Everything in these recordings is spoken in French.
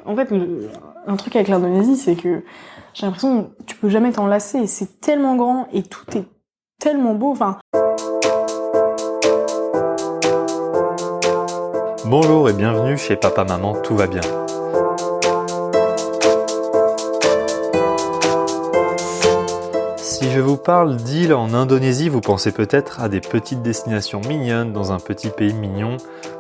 en fait, un truc avec l'Indonésie, c'est que j'ai l'impression que tu peux jamais t'en lasser. C'est tellement grand et tout est tellement beau. Enfin. Bonjour et bienvenue chez Papa Maman Tout va bien. Si je vous parle d'îles en Indonésie, vous pensez peut-être à des petites destinations mignonnes dans un petit pays mignon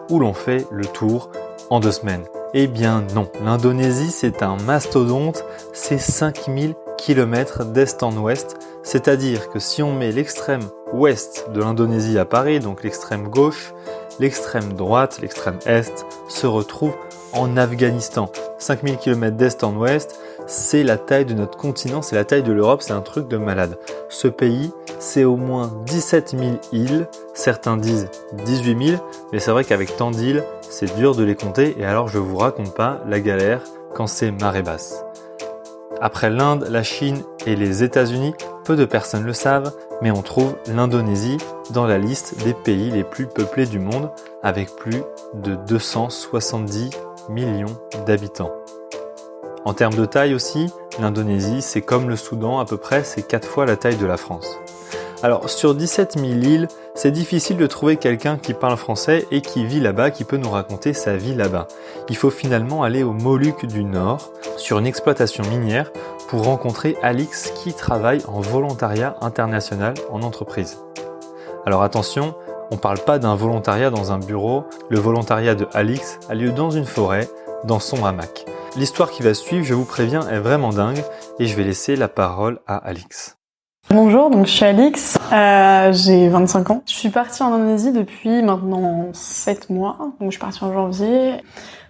où l'on fait le tour en 2 semaines. Eh bien non, l'Indonésie c'est un mastodonte, c'est 5000 km d'est en ouest, c'est-à-dire que si on met l'extrême ouest de l'Indonésie à Paris, donc l'extrême gauche, l'extrême droite, l'extrême est, se retrouve en Afghanistan. 5000 km d'est en ouest, c'est la taille de notre continent, c'est la taille de l'Europe, c'est un truc de malade. Ce pays, c'est au moins 17 000 îles, certains disent 18 000, mais c'est vrai qu'avec tant d'îles, c'est dur de les compter et alors je vous raconte pas la galère quand c'est marée basse. Après l'Inde, la Chine et les États-Unis, peu de personnes le savent, mais on trouve l'Indonésie dans la liste des pays les plus peuplés du monde avec plus de 270 millions d'habitants. En termes de taille aussi, l'Indonésie, c'est comme le Soudan à peu près, c'est 4 fois la taille de la France. Alors sur 17 000 îles, c'est difficile de trouver quelqu'un qui parle français et qui vit là-bas, qui peut nous raconter sa vie là-bas. Il faut finalement aller aux Moluques du Nord, sur une exploitation minière, pour rencontrer Alix qui travaille en volontariat international en entreprise. Alors attention, on ne parle pas d'un volontariat dans un bureau, le volontariat de Alix a lieu dans une forêt, dans son hamac. L'histoire qui va suivre, je vous préviens, est vraiment dingue et je vais laisser la parole à Alix. Bonjour, donc je suis Alix, j'ai 25 ans. Je suis partie en Indonésie depuis maintenant 7 mois, donc je suis partie en janvier.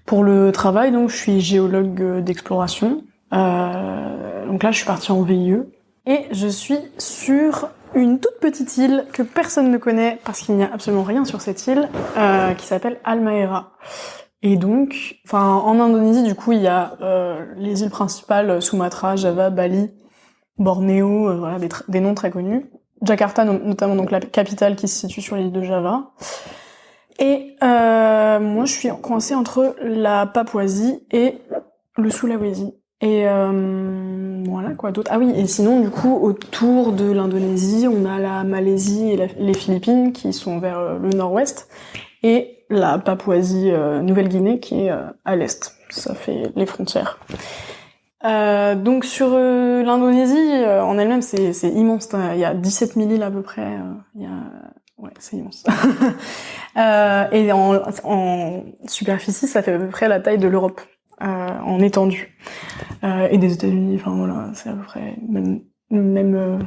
Pour le travail, donc je suis géologue d'exploration. Donc là, je suis partie en VIE. Et je suis sur une toute petite île que personne ne connaît parce qu'il n'y a absolument rien sur cette île, qui s'appelle Halmahera. Et donc, en Indonésie, du coup, il y a les îles principales, Sumatra, Java, Bali, Bornéo, voilà, des noms très connus. Jakarta, notamment, donc la capitale qui se situe sur l'île de Java. Et moi, je suis coincée entre la Papouasie et le Sulawesi. Et voilà, quoi d'autre. Ah oui, et sinon, du coup, autour de l'Indonésie, on a la Malaisie et les Philippines qui sont vers le nord-ouest, et la Papouasie Nouvelle-Guinée qui est à l'est. Ça fait les frontières. Donc sur l'Indonésie en elle-même, c'est immense. Il y a 17 000 îles à peu près. Ouais, c'est immense. Et en superficie, ça fait à peu près la taille de l'Europe en étendue. Et des États-Unis. Enfin voilà, c'est à peu près même.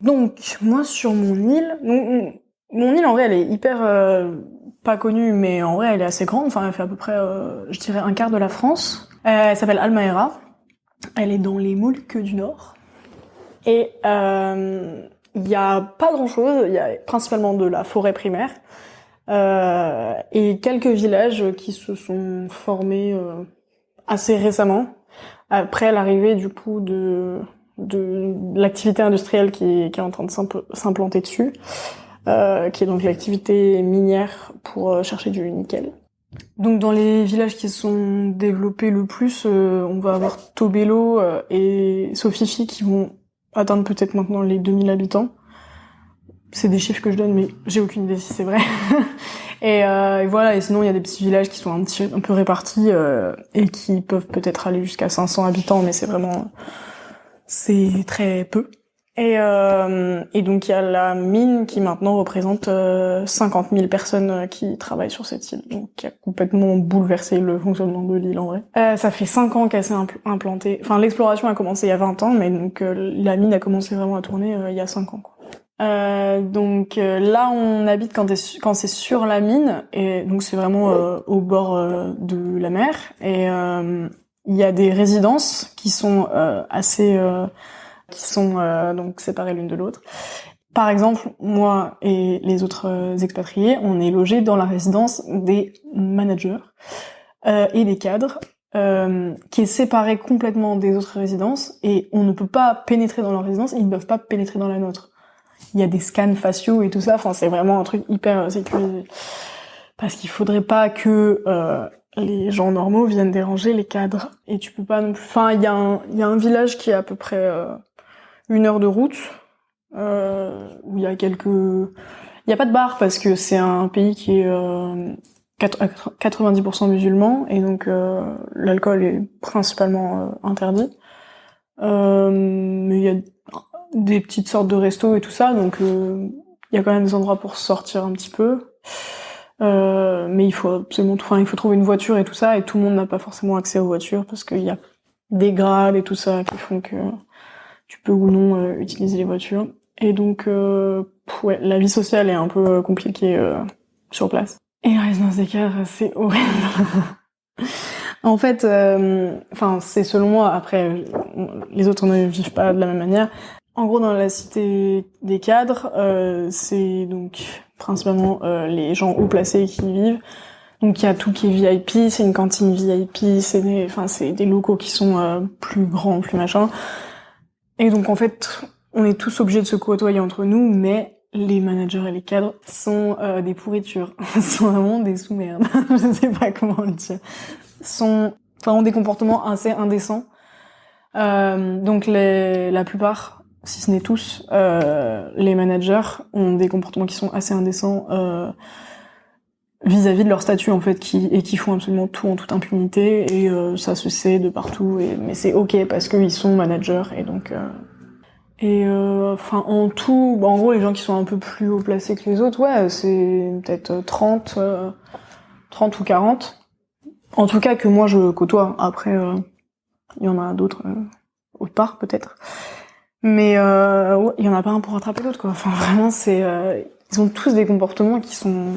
Donc moi sur mon île, mon île en vrai, elle est hyper pas connue, mais en vrai, elle est assez grande. Enfin, elle fait à peu près, je dirais, un quart de la France. Elle s'appelle Halmahera. Elle est dans les Moluques du Nord. Et il y a pas grand-chose. Il y a principalement de la forêt primaire et quelques villages qui se sont formés assez récemment après l'arrivée du coup de l'activité industrielle qui est en train de s'implanter dessus. Qui est donc l'activité minière pour chercher du nickel. Donc dans les villages qui se sont développés le plus, on va avoir Tobelo et Sofifi qui vont atteindre peut-être maintenant les 2000 habitants. C'est des chiffres que je donne, mais j'ai aucune idée si c'est vrai. Et voilà, et sinon il y a des petits villages qui sont un peu répartis et qui peuvent peut-être aller jusqu'à 500 habitants, mais c'est très peu. Et donc il y a la mine qui maintenant représente 50 000 personnes qui travaillent sur cette île, donc qui a complètement bouleversé le fonctionnement de l'île en vrai. Ça fait 5 ans qu'elle s'est implantée. Enfin, l'exploration a commencé il y a 20 ans, mais donc la mine a commencé vraiment à tourner il y a 5 ans, quoi. Donc là on habite quand c'est sur la mine, et donc c'est vraiment au bord de la mer, et il y a des résidences qui sont donc séparées l'une de l'autre. Par exemple, moi et les autres expatriés, on est logés dans la résidence des managers et des cadres, qui est séparée complètement des autres résidences, et on ne peut pas pénétrer dans leur résidence, ils ne peuvent pas pénétrer dans la nôtre. Il y a des scans faciaux et tout ça, enfin c'est vraiment un truc hyper sécurisé. Parce qu'il faudrait pas que les gens normaux viennent déranger les cadres. Et tu peux pas non plus... Enfin, il y a un village qui est à peu près 1 heure de route, où il y a quelques... Il y a pas de bar parce que c'est un pays qui est 90% musulman, et donc l'alcool est principalement interdit. Mais il y a des petites sortes de restos et tout ça, donc il y a quand même des endroits pour sortir un petit peu. Mais il faut absolument, il faut trouver une voiture et tout ça, et tout le monde n'a pas forcément accès aux voitures parce qu'il y a des grades et tout ça qui font que tu peux ou non utiliser les voitures. Et donc ouais, la vie sociale est un peu compliquée sur place. Et la résidence des cadres, c'est horrible. En fait, c'est selon moi. Après, les autres ne vivent pas de la même manière. En gros, dans la cité des cadres, c'est donc principalement les gens haut placés qui y vivent. Donc il y a tout qui est VIP, c'est une cantine VIP, c'est des locaux qui sont plus grands, plus machin. Et donc en fait, on est tous obligés de se côtoyer entre nous, mais les managers et les cadres sont des pourritures, sont vraiment des sous-merdes. Je sais pas comment le dire. Ont des comportements assez indécents. Donc la plupart, si ce n'est tous, les managers ont des comportements qui sont assez indécents vis-à-vis de leur statut en fait, qui font absolument tout en toute impunité, et ça se sait de partout. Mais c'est ok parce qu'ils sont managers, et donc en tout, en gros, les gens qui sont un peu plus haut placés que les autres, ouais, c'est peut-être 30 ou 40. En tout cas que moi je côtoie. Après, il y en a d'autres autre part peut-être. Mais ouais, il y en a pas un pour rattraper l'autre, quoi. Enfin vraiment, ils ont tous des comportements qui sont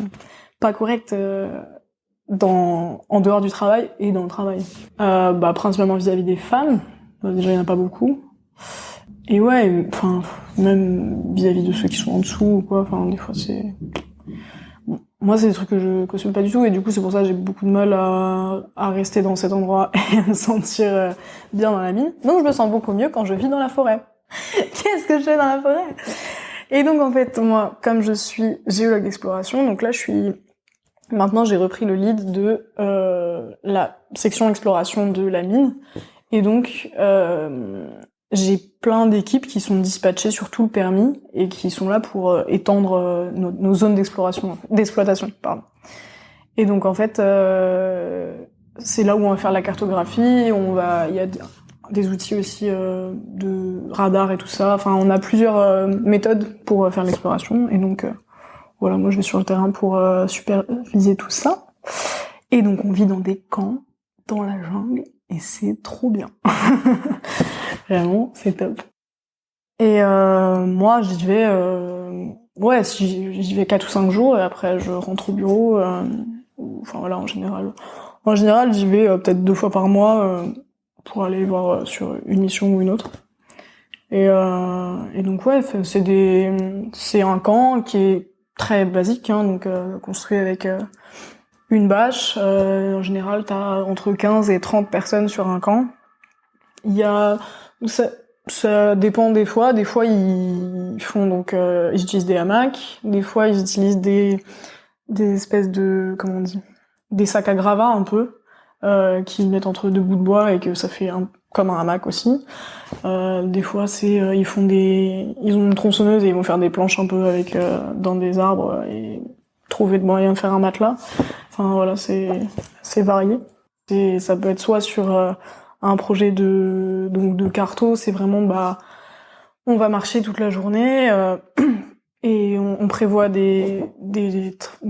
pas corrects en dehors du travail et dans le travail. Principalement vis-à-vis des femmes. Déjà, il y en a pas beaucoup. Et ouais, même vis-à-vis de ceux qui sont en dessous ou quoi. Des fois c'est... Moi, c'est des trucs que je cautionne pas du tout, et du coup, c'est pour ça que j'ai beaucoup de mal à rester dans cet endroit et à me sentir bien dans la mine. Donc, je me sens beaucoup mieux quand je vis dans la forêt. Qu'est-ce que je fais dans la forêt? Et donc, en fait, moi, comme je suis géologue d'exploration, donc là, maintenant, j'ai repris le lead de la section exploration de la mine. Et donc, j'ai plein d'équipes qui sont dispatchées sur tout le permis et qui sont là pour étendre nos zones d'exploitation, pardon. Et donc en fait, c'est là où on va faire la cartographie. Il y a des outils aussi de radar et tout ça. Enfin, on a plusieurs méthodes pour faire l'exploration. Et donc voilà, moi je vais sur le terrain pour superviser tout ça. Et donc on vit dans des camps, dans la jungle, et c'est trop bien. Vraiment, c'est top. Et moi, j'y vais, j'y vais 4 ou 5 jours, et après je rentre au bureau. En général. En général, j'y vais peut-être 2 fois par mois pour aller voir sur une mission ou une autre. Et donc ouais, c'est un camp qui est très basique, hein, donc construit avec une bâche. En général, t'as entre 15 et 30 personnes sur un camp. Ça dépend des fois. Des fois, ils utilisent des hamacs. Des fois, ils utilisent des espèces de, comment on dit, des sacs à gravats un peu, qu'ils mettent entre 2 bouts de bois et que ça fait comme un hamac aussi. Des fois, ils ont une tronçonneuse et ils vont faire des planches un peu avec dans des arbres et trouver de moyens de faire un matelas. Enfin voilà, c'est varié. Et ça peut être soit sur un projet de carto, c'est vraiment on va marcher toute la journée et on prévoit des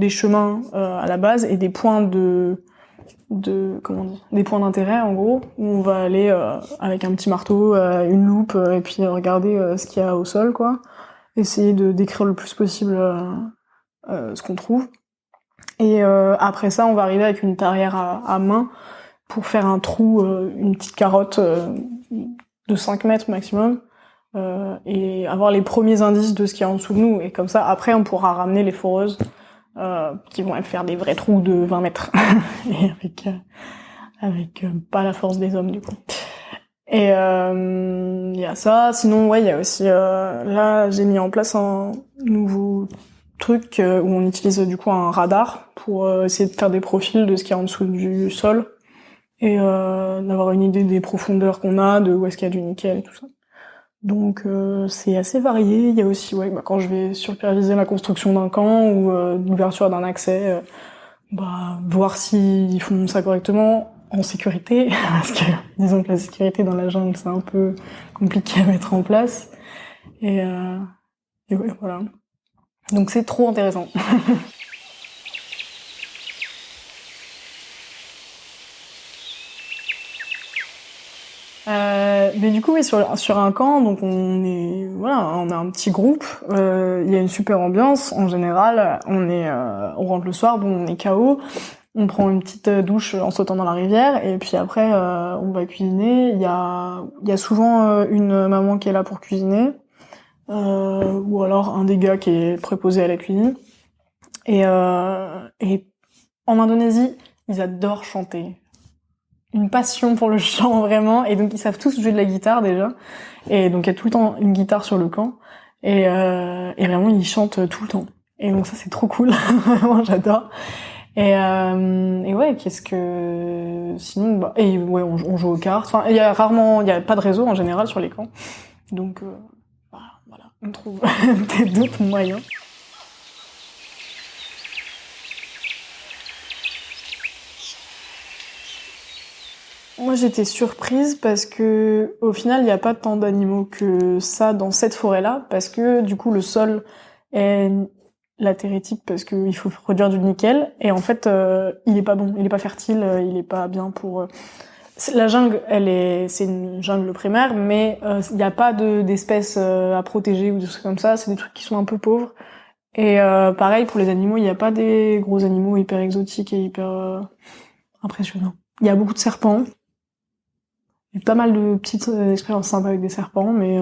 chemins à la base et des points des points d'intérêt en gros, où on va aller avec un petit marteau, une loupe, et puis regarder ce qu'il y a au sol, quoi. Essayer de décrire le plus possible ce qu'on trouve. Et après ça, on va arriver avec une tarière à main pour faire un trou, une petite carotte de 5 mètres maximum, et avoir les premiers indices de ce qu'il y a en dessous de nous. Et comme ça, après, on pourra ramener les foreuses qui vont faire des vrais trous de 20 mètres. Et avec pas la force des hommes, du coup. Et il y a ça. Sinon, ouais, il y a aussi... là, j'ai mis en place un nouveau truc où on utilise du coup un radar pour essayer de faire des profils de ce qu'il y a en dessous du sol et d'avoir une idée des profondeurs qu'on a, de où est-ce qu'il y a du nickel et tout ça. Donc c'est assez varié. Il y a aussi quand je vais superviser la construction d'un camp ou l'ouverture d'un accès, voir s'ils font ça correctement en sécurité, parce que disons que la sécurité dans la jungle c'est un peu compliqué à mettre en place. Et ouais, voilà. Donc c'est trop intéressant. Mais du coup, oui, sur un camp, donc on a un petit groupe. Il y a une super ambiance. En général, on rentre le soir, on est KO. On prend une petite douche en sautant dans la rivière, et puis après, on va cuisiner. Il y a souvent une maman qui est là pour cuisiner, ou alors un des gars qui est préposé à la cuisine. Et en Indonésie, ils adorent chanter. Une passion pour le chant, vraiment, et donc ils savent tous jouer de la guitare déjà, et donc il y a tout le temps une guitare sur le camp, et vraiment ils chantent tout le temps, et donc ça c'est trop cool. Vraiment j'adore. Et ouais, qu'est-ce que sinon on joue aux cartes. Enfin il y a pas de réseau en général sur les camps, donc voilà, on trouve d'autres moyens. Moi, j'étais surprise parce que, au final, il n'y a pas tant d'animaux que ça dans cette forêt-là, parce que, du coup, le sol est latéritique parce qu'il faut produire du nickel, et en fait, il est pas bon, il est pas fertile, il est pas bien pour... La jungle, c'est une jungle primaire, mais il n'y a pas d'espèces à protéger ou des trucs comme ça, c'est des trucs qui sont un peu pauvres. Et pareil, pour les animaux, il n'y a pas des gros animaux hyper exotiques et hyper impressionnants. Il y a beaucoup de serpents. J'ai pas mal de petites expériences sympas avec des serpents, mais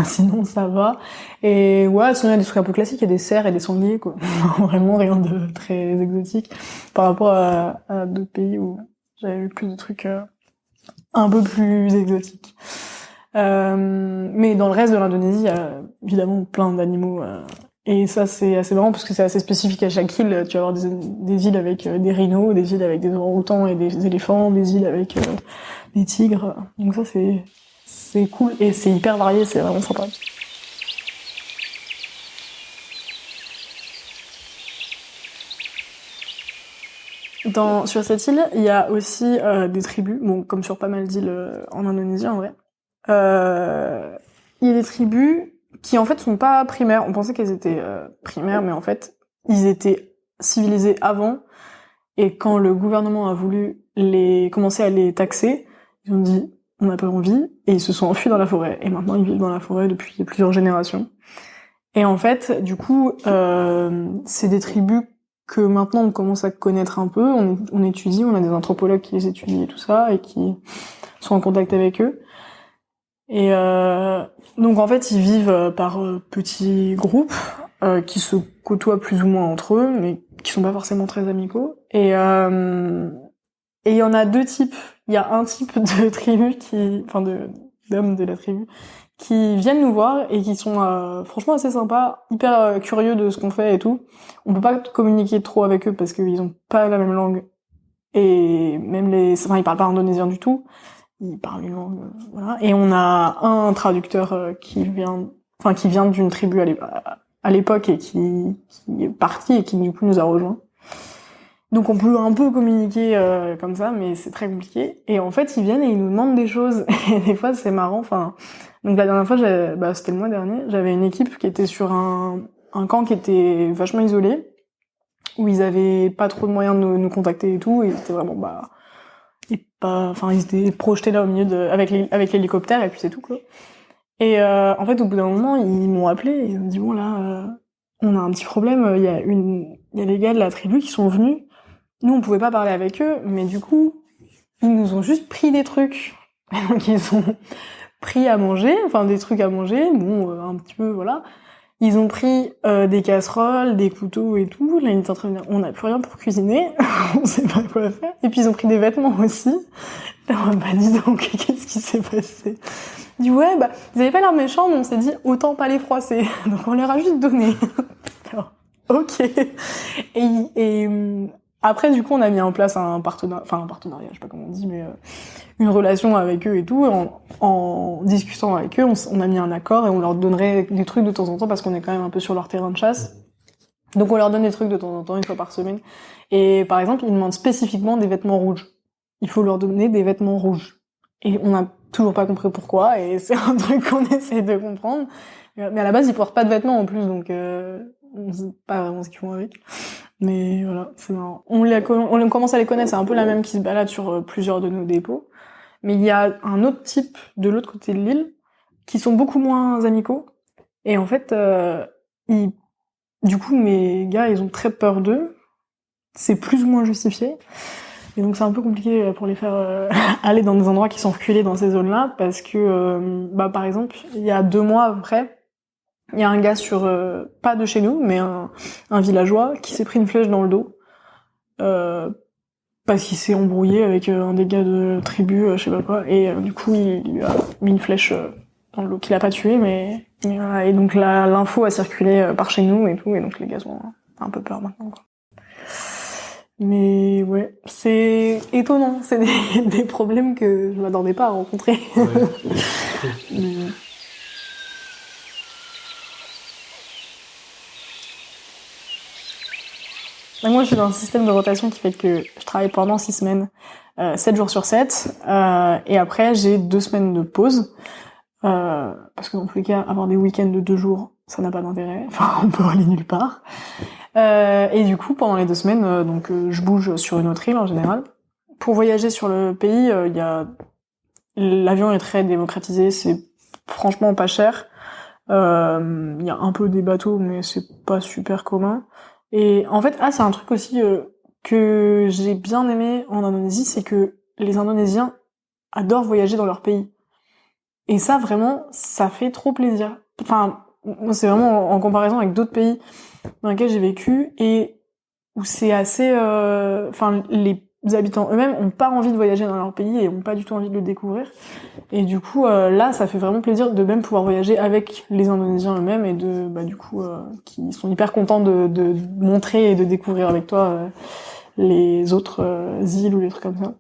sinon ça va. Et ouais, sinon il y a des trucs un peu classiques, il y a des cerfs et des sangliers, quoi. Vraiment rien de très exotique par rapport à d'autres pays où j'avais vu plus de trucs un peu plus exotiques. Mais dans le reste de l'Indonésie, il y a évidemment plein d'animaux. Et ça, c'est assez marrant parce que c'est assez spécifique à chaque île. Tu vas avoir des îles avec des rhinos, des îles avec des orang-outans et des éléphants, des îles avec des tigres. Donc ça, c'est cool et c'est hyper varié, c'est vraiment sympa. Sur cette île, il y a aussi des tribus, bon, comme sur pas mal d'îles en Indonésie en vrai. Il y a des tribus qui en fait sont pas primaires. On pensait qu'elles étaient primaires, mais en fait, ils étaient civilisés avant. Et quand le gouvernement a voulu commencer à les taxer, ils ont dit on n'a pas envie, et ils se sont enfuis dans la forêt. Et maintenant, ils vivent dans la forêt depuis plusieurs générations. Et en fait, du coup, c'est des tribus que maintenant on commence à connaître un peu. On étudie, on a des anthropologues qui les étudient et tout ça, et qui sont en contact avec eux. Et donc en fait, ils vivent par petits groupes qui se côtoient plus ou moins entre eux, mais qui sont pas forcément très amicaux. Et il y en a deux types. Il y a un type de tribu d'hommes de la tribu qui viennent nous voir et qui sont franchement assez sympas, hyper curieux de ce qu'on fait et tout. On peut pas communiquer trop avec eux parce qu'ils ont pas la même langue, et même ils parlent pas indonésien du tout. Ils parlent une langue, voilà. Et on a un traducteur qui vient d'une tribu à l'époque et qui est parti et qui du coup nous a rejoints. Donc on peut un peu communiquer comme ça, mais c'est très compliqué. Et en fait, ils viennent et ils nous demandent des choses. Et des fois, c'est marrant. Donc la dernière fois, c'était le mois dernier, j'avais une équipe qui était sur un camp qui était vachement isolé, où ils avaient pas trop de moyens de nous contacter et tout, et c'était vraiment ils étaient projetés là au milieu avec l'hélicoptère, et puis c'est tout, quoi. Et en fait, au bout d'un moment, ils m'ont appelé et ils m'ont dit bon là, on a un petit problème. Il y a les gars de la tribu qui sont venus. Nous, on pouvait pas parler avec eux, mais du coup, ils nous ont juste pris des trucs. Donc ils ont pris à manger, des trucs à manger, un petit peu, voilà. Ils ont pris des casseroles, des couteaux et tout. Là, ils étaient en train de dire, on n'a plus rien pour cuisiner, on sait pas quoi faire. Et puis ils ont pris des vêtements aussi. Là, dis donc, qu'est-ce qui s'est passé? Ils dit ouais, ils avaient pas l'air méchants, mais on s'est dit autant pas les froisser. Donc on leur a juste donné. Ok. Et après, du coup, on a mis en place un partenariat, je sais pas comment on dit, mais une relation avec eux et tout. En discutant avec eux, on a mis un accord et on leur donnerait des trucs de temps en temps parce qu'on est quand même un peu sur leur terrain de chasse. Donc on leur donne des trucs de temps en temps, une fois par semaine. Et par exemple, ils demandent spécifiquement des vêtements rouges. Il faut leur donner des vêtements rouges. Et on n'a toujours pas compris pourquoi, et c'est un truc qu'on essaie de comprendre. Mais à la base, ils portent pas de vêtements en plus, donc on sait pas vraiment ce qu'ils font avec. Mais voilà, c'est marrant. On commence à les connaître, c'est un peu la même qui se balade sur plusieurs de nos dépôts. Mais il y a un autre type de l'autre côté de l'île qui sont beaucoup moins amicaux. Et en fait, du coup, mes gars, ils ont très peur d'eux. C'est plus ou moins justifié. Et donc c'est un peu compliqué pour les faire aller dans des endroits qui sont reculés dans ces zones-là, parce que, par exemple, il y a 2 mois après, il y a un gars pas de chez nous, mais un villageois, qui s'est pris une flèche dans le dos, parce qu'il s'est embrouillé avec un des gars de tribu, je sais pas quoi, et du coup il lui a mis une flèche dans le dos, qu'il a pas tué, mais voilà. Et donc l'info a circulé par chez nous et tout, et donc les gars ont un peu peur maintenant, quoi. Mais ouais, c'est étonnant, c'est des problèmes que je m'attendais pas à rencontrer. Ouais. Mais... moi, je suis dans un système de rotation qui fait que je travaille pendant 6 semaines, 7 jours sur 7, et après j'ai 2 semaines de pause, parce que dans tous les cas, avoir des week-ends de 2 jours, ça n'a pas d'intérêt, enfin on peut aller nulle part. Et du coup, pendant les 2 semaines, je bouge sur une autre île en général. Pour voyager sur le pays, l'avion est très démocratisé, c'est franchement pas cher. Il y a un peu des bateaux, mais c'est pas super commun. Et en fait, c'est un truc aussi que j'ai bien aimé en Indonésie, c'est que les Indonésiens adorent voyager dans leur pays. Et ça, vraiment, ça fait trop plaisir. Enfin, c'est vraiment en comparaison avec d'autres pays dans lesquels j'ai vécu, et où c'est assez... les habitants eux-mêmes ont pas envie de voyager dans leur pays et ont pas du tout envie de le découvrir. Et du coup, là, ça fait vraiment plaisir de même pouvoir voyager avec les Indonésiens eux-mêmes, et qui sont hyper contents de montrer et de découvrir avec toi les autres îles ou les trucs comme ça.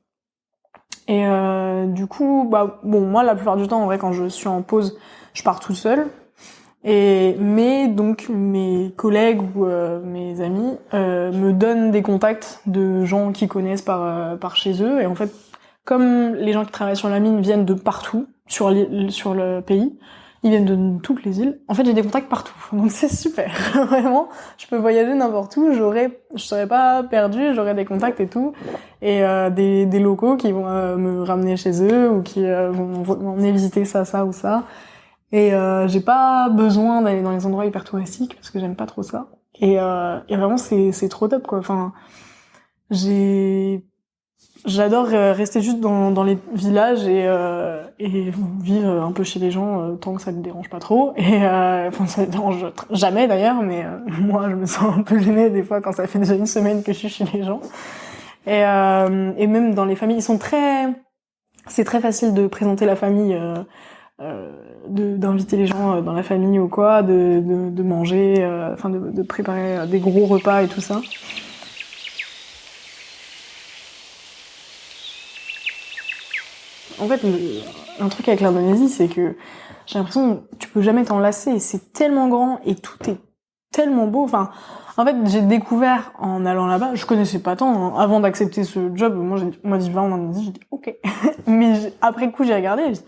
Et du coup, moi, la plupart du temps, en vrai, quand je suis en pause, je pars toute seule. Mais donc mes collègues ou mes amis me donnent des contacts de gens qu'ils connaissent par chez eux, et en fait, comme les gens qui travaillent sur la mine viennent de partout sur le pays, ils viennent de toutes les îles. En fait, j'ai des contacts partout, donc c'est super. Vraiment, je peux voyager n'importe où, je serais pas perdue, j'aurais des contacts et tout, et des locaux qui vont me ramener chez eux, ou qui vont m'emmener visiter ça ou ça. Et j'ai pas besoin d'aller dans les endroits hyper touristiques parce que j'aime pas trop ça. Et vraiment c'est trop top, quoi. Enfin, j'adore rester juste dans les villages et vivre un peu chez les gens tant que ça ne dérange pas trop. Et ça ne dérange jamais d'ailleurs, mais moi je me sens un peu gênée des fois quand ça fait déjà 1 semaine que je suis chez les gens. Et même dans les familles, c'est très facile de présenter la famille. D'inviter les gens dans la famille ou quoi, de manger, de préparer des gros repas et tout ça. En fait, un truc avec l'Indonésie, c'est que j'ai l'impression que tu peux jamais t'en lasser, c'est tellement grand et tout est tellement beau. Enfin, en fait, j'ai découvert en allant là-bas, je connaissais pas tant, hein. Avant d'accepter ce job, moi je vais en Indonésie, j'ai dit ok. Mais après coup, j'ai regardé, j'ai dit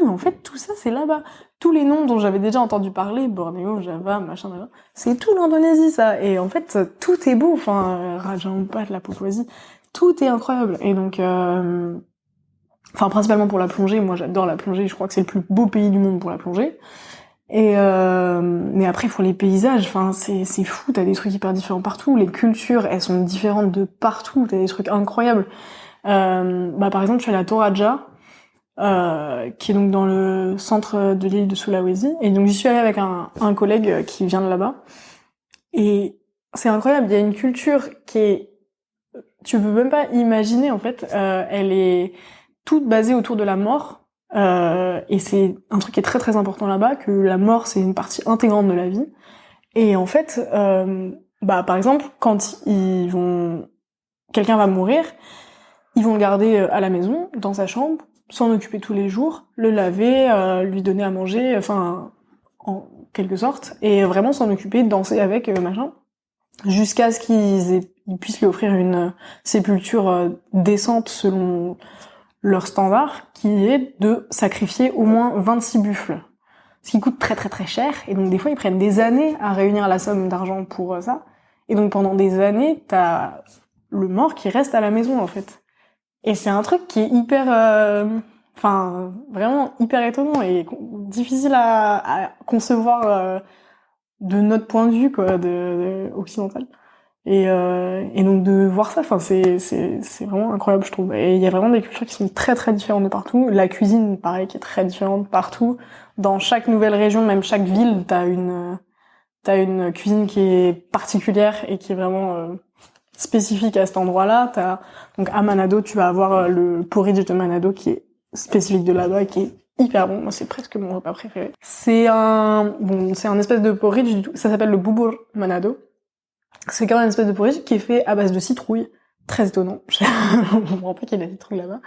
mais en fait, tout ça, c'est là-bas. Tous les noms dont j'avais déjà entendu parler, Bornéo, Java, machin, c'est tout l'Indonésie, ça. Et en fait, tout est beau. Enfin, Raja Ampat, la Papouasie, tout est incroyable. Et donc, principalement pour la plongée. Moi, j'adore la plongée. Je crois que c'est le plus beau pays du monde pour la plongée. Et mais après, pour les paysages, c'est fou. T'as des trucs hyper différents partout. Les cultures, elles sont différentes de partout. T'as des trucs incroyables. Par exemple, je suis allée à Toraja. Qui est donc dans le centre de l'île de Sulawesi, et donc j'y suis allée avec un collègue qui vient de là-bas, et c'est incroyable. Il y a une culture tu peux même pas imaginer, en fait. Elle est toute basée autour de la mort, et c'est un truc qui est très très important là-bas, que la mort c'est une partie intégrante de la vie. Et en fait, par exemple, quand quelqu'un va mourir, ils vont le garder à la maison, dans sa chambre, s'en occuper tous les jours, le laver, lui donner à manger, enfin, en quelque sorte, et vraiment s'en occuper, danser avec, machin, jusqu'à ce qu'ils puissent lui offrir une sépulture décente selon leur standard, qui est de sacrifier au moins 26 buffles. Ce qui coûte très très très cher, et donc des fois ils prennent des années à réunir la somme d'argent pour ça, et donc pendant des années, t'as le mort qui reste à la maison en fait. Et c'est un truc qui est hyper, vraiment hyper étonnant et difficile à concevoir de notre point de vue quoi, de occidental. Et donc de voir ça, c'est vraiment incroyable je trouve. Et il y a vraiment des cultures qui sont très très différentes de partout. La cuisine, pareil, qui est très différente partout. Dans chaque nouvelle région, même chaque ville, t'as une cuisine qui est particulière et qui est vraiment spécifique à cet endroit-là. Donc à Manado, tu vas avoir le porridge de Manado qui est spécifique de là-bas et qui est hyper bon. Moi, c'est presque mon repas préféré. C'est un espèce de porridge, ça s'appelle le bubur Manado. C'est quand même une espèce de porridge qui est fait à base de citrouille. Très étonnant. Je comprends pas qu'il y ait de la citrouille là-bas.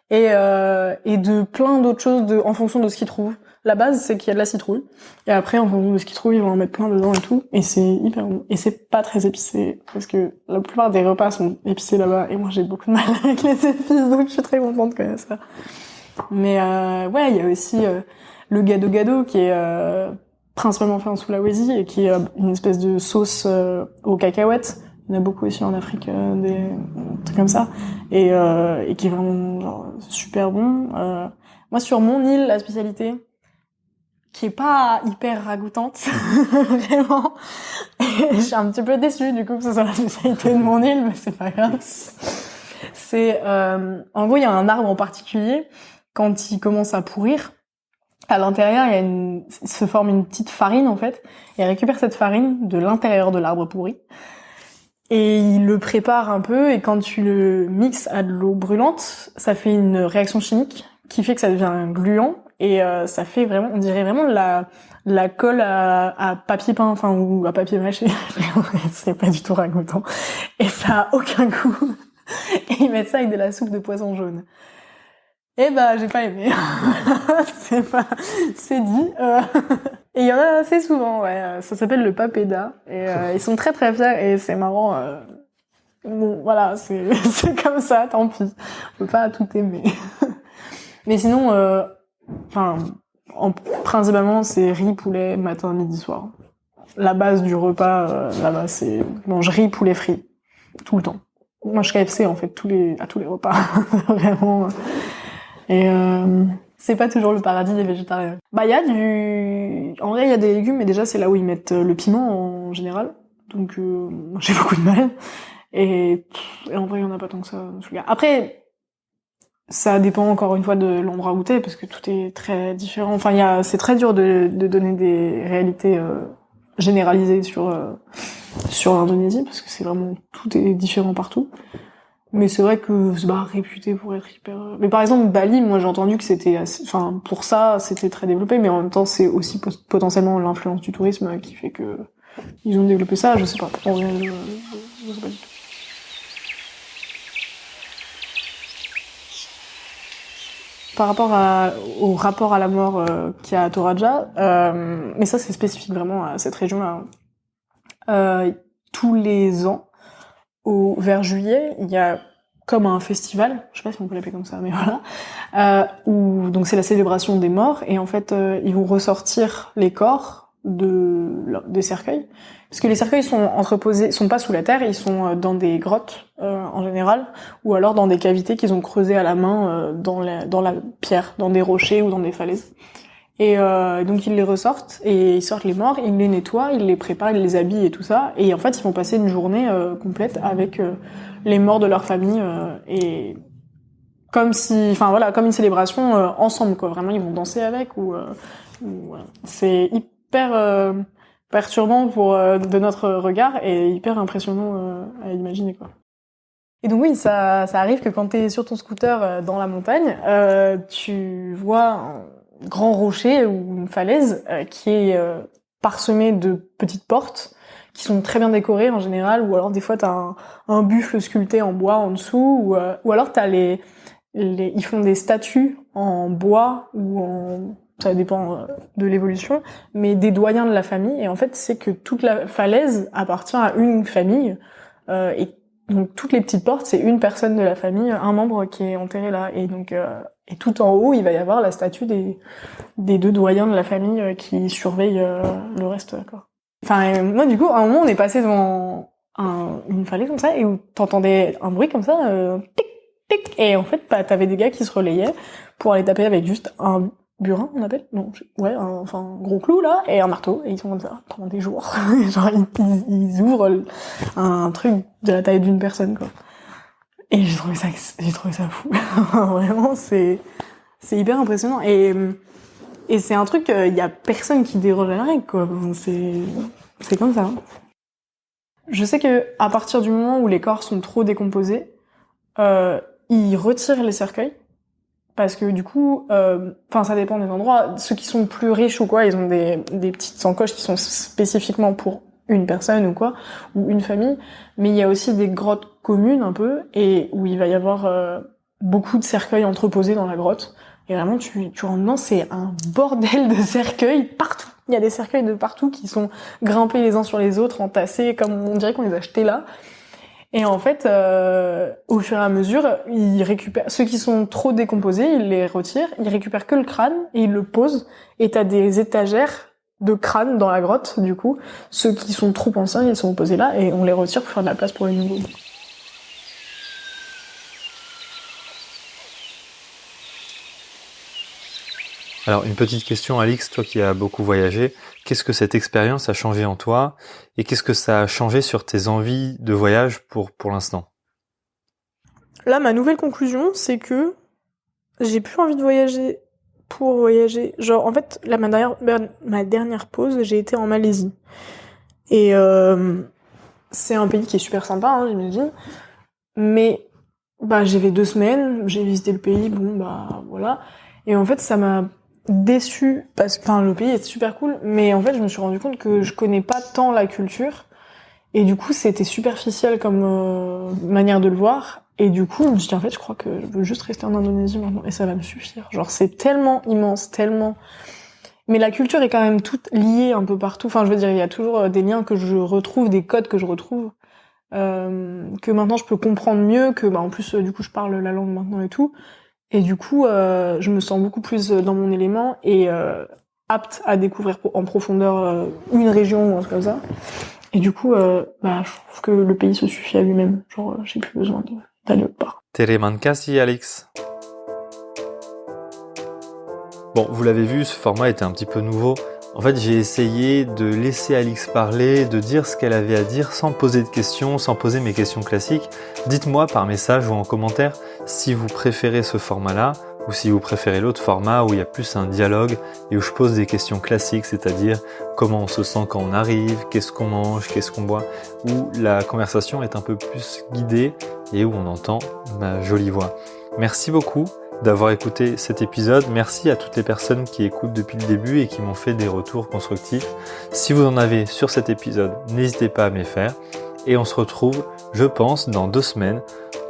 Et de plein d'autres choses en fonction de ce qu'ils trouvent. La base, c'est qu'il y a de la citrouille. Et après, en fonction de ce qu'ils trouvent, ils vont en mettre plein dedans et tout. Et c'est hyper bon. Et c'est pas très épicé. Parce que la plupart des repas sont épicés là-bas. Et moi, j'ai beaucoup de mal avec les épices. Donc, je suis très contente quand même ça. Mais, ouais, il y a aussi, le gado-gado qui est, principalement fait en Sulawesi et qui est une espèce de sauce aux cacahuètes. Il y en a beaucoup aussi en Afrique, des trucs comme ça. Et qui est vraiment genre, super bon. Moi, sur mon île, la spécialité, qui est pas hyper ragoûtante, vraiment. Et je suis un petit peu déçue, du coup, que ce soit la spécialité de mon île, mais c'est pas grave. C'est, en gros, il y a un arbre en particulier, quand il commence à pourrir, à l'intérieur, il se forme une petite farine, en fait, et il récupère cette farine de l'intérieur de l'arbre pourri. Et il le prépare un peu, et quand tu le mixes à de l'eau brûlante, ça fait une réaction chimique qui fait que ça devient gluant, et ça fait vraiment, on dirait vraiment la colle à papier peint, enfin, ou à papier mâché. C'est pas du tout ragoûtant. Et ça a aucun goût. Et ils mettent ça avec de la soupe de poisson jaune. Eh ben, j'ai pas aimé. C'est dit. Et il y en a assez souvent, ouais. Ça s'appelle le papeda. Et ils sont très très fiers et c'est marrant. Bon, voilà, c'est comme ça, tant pis. On peut pas tout aimer. Mais sinon, principalement, c'est riz, poulet, matin, midi, soir. La base du repas, là-bas, c'est mange riz, poulet frit. Tout le temps. Moi, je KFC, en fait, à tous les repas. Vraiment. Et c'est pas toujours le paradis des végétariens. Bah, en vrai, il y a des légumes, mais déjà, c'est là où ils mettent le piment, en général. Donc, moi, j'ai beaucoup de mal. Et en vrai, il y en a pas tant que ça. Après, ça dépend encore une fois de l'endroit où t'es, parce que tout est très différent. Enfin, c'est très dur de donner des réalités généralisées sur l'Indonésie, parce que c'est vraiment, tout est différent partout. Mais c'est vrai que c'est réputé pour être hyper... Mais par exemple, Bali, moi j'ai entendu que c'était pour ça, c'était très développé, mais en même temps, c'est aussi potentiellement l'influence du tourisme qui fait que ils ont développé ça, je sais pas. En vrai, je sais pas du tout. Par rapport au rapport à la mort qu'il y a à Toraja, mais ça c'est spécifique vraiment à cette région-là. Tous les ans, vers juillet, il y a comme un festival, je sais pas si on peut l'appeler comme ça, mais voilà, où donc c'est la célébration des morts et en fait ils vont ressortir les corps des cercueils, parce que les cercueils sont entreposés, sont pas sous la terre, ils sont dans des grottes en général, ou alors dans des cavités qu'ils ont creusées à la main dans la pierre, dans des rochers ou dans des falaises. Et donc ils les ressortent et ils sortent les morts, ils les nettoient, ils les préparent, ils les habillent et tout ça. Et en fait ils vont passer une journée complète avec les morts de leur famille et comme une célébration ensemble quoi. Vraiment ils vont danser avec ou voilà. C'est hyper perturbant de notre regard et hyper impressionnant à imaginer quoi. Et donc oui, ça arrive que quand t'es sur ton scooter dans la montagne, tu vois grand rocher ou une falaise qui est parsemée de petites portes qui sont très bien décorés en général, ou alors des fois t'as un buffle sculpté en bois en dessous, ou alors t'as ils font des statues en bois ça dépend de l'évolution, mais des doyens de la famille. Et en fait, c'est que toute la falaise appartient à une famille. Et donc, toutes les petites portes, c'est une personne de la famille, un membre qui est enterré là. Et donc, et tout en haut, il va y avoir la statue des deux doyens de la famille qui surveillent le reste, quoi. Enfin, moi, du coup, à un moment, on est passé devant une falaise comme ça, et où t'entendais un bruit comme ça, tic, tic, et en fait, bah, t'avais des gars qui se relayaient pour aller taper avec juste un burin, on appelle? Non, un gros clou, là, et un marteau, et ils sont comme ça, pendant des jours. Genre, ils ouvrent un truc de la taille d'une personne, quoi. Et j'ai trouvé ça fou. Vraiment, c'est hyper impressionnant. Et c'est un truc, y a personne qui déroge à la règle, quoi. C'est comme ça. Je sais que, à partir du moment où les corps sont trop décomposés, ils retirent les cercueils. Parce que du coup, ça dépend des endroits. Ceux qui sont plus riches ou quoi, ils ont des petites encoches qui sont spécifiquement pour une personne ou quoi, ou une famille. Mais il y a aussi des grottes communes un peu, et où il va y avoir beaucoup de cercueils entreposés dans la grotte. Et vraiment, tu rentres dedans, c'est un bordel de cercueils partout. Il y a des cercueils de partout qui sont grimpés les uns sur les autres, entassés, comme on dirait qu'on les a jetés là. Et en fait, au fur et à mesure, ils récupèrent ceux qui sont trop décomposés, ils les retirent, ils récupèrent que le crâne et ils le posent. Et t'as des étagères de crânes dans la grotte, du coup. Ceux qui sont trop anciens, ils sont posés là et on les retire pour faire de la place pour les nouveaux. Alors, une petite question, Alix, toi qui as beaucoup voyagé, qu'est-ce que cette expérience a changé en toi et qu'est-ce que ça a changé sur tes envies de voyage pour l'instant? Là, ma nouvelle conclusion, c'est que j'ai plus envie de voyager pour voyager. Genre, en fait, là, ma dernière pause, j'ai été en Malaisie. Et c'est un pays qui est super sympa, hein, j'imagine. Mais j'ai fait 2 semaines, j'ai visité le pays, voilà. Et en fait, ça m'a déçue parce que le pays est super cool, mais en fait, je me suis rendu compte que je connais pas tant la culture. Et du coup, c'était superficiel comme manière de le voir. Et du coup, je me suis dit, en fait, je crois que je veux juste rester en Indonésie maintenant. Et ça va me suffire. Genre, c'est tellement immense, tellement... Mais la culture est quand même toute liée un peu partout. Enfin, je veux dire, il y a toujours des liens que je retrouve, des codes que je retrouve, que maintenant je peux comprendre mieux, que en plus, du coup, je parle la langue maintenant et tout. Et du coup, je me sens beaucoup plus dans mon élément et apte à découvrir en profondeur une région ou un truc comme ça. Et du coup, je trouve que le pays se suffit à lui-même. Genre, j'ai plus besoin d'aller autre part. Terima kasih, Alix. Bon, vous l'avez vu, ce format était un petit peu nouveau. En fait, j'ai essayé de laisser Alix parler, de dire ce qu'elle avait à dire sans poser de questions, sans poser mes questions classiques. Dites-moi par message ou en commentaire si vous préférez ce format-là ou si vous préférez l'autre format où il y a plus un dialogue et où je pose des questions classiques, c'est-à-dire comment on se sent quand on arrive, qu'est-ce qu'on mange, qu'est-ce qu'on boit, où la conversation est un peu plus guidée et où on entend ma jolie voix. Merci beaucoup d'avoir écouté cet épisode. Merci à toutes les personnes qui écoutent depuis le début et qui m'ont fait des retours constructifs. Si vous en avez sur cet épisode, n'hésitez pas à me les faire. Et on se retrouve, je pense, dans 2 semaines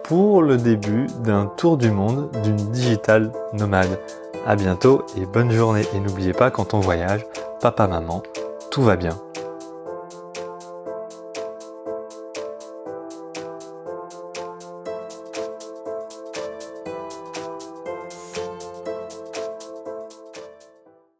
pour le début d'un tour du monde d'une digital nomade. À bientôt et bonne journée. Et n'oubliez pas, quand on voyage, papa, maman, tout va bien.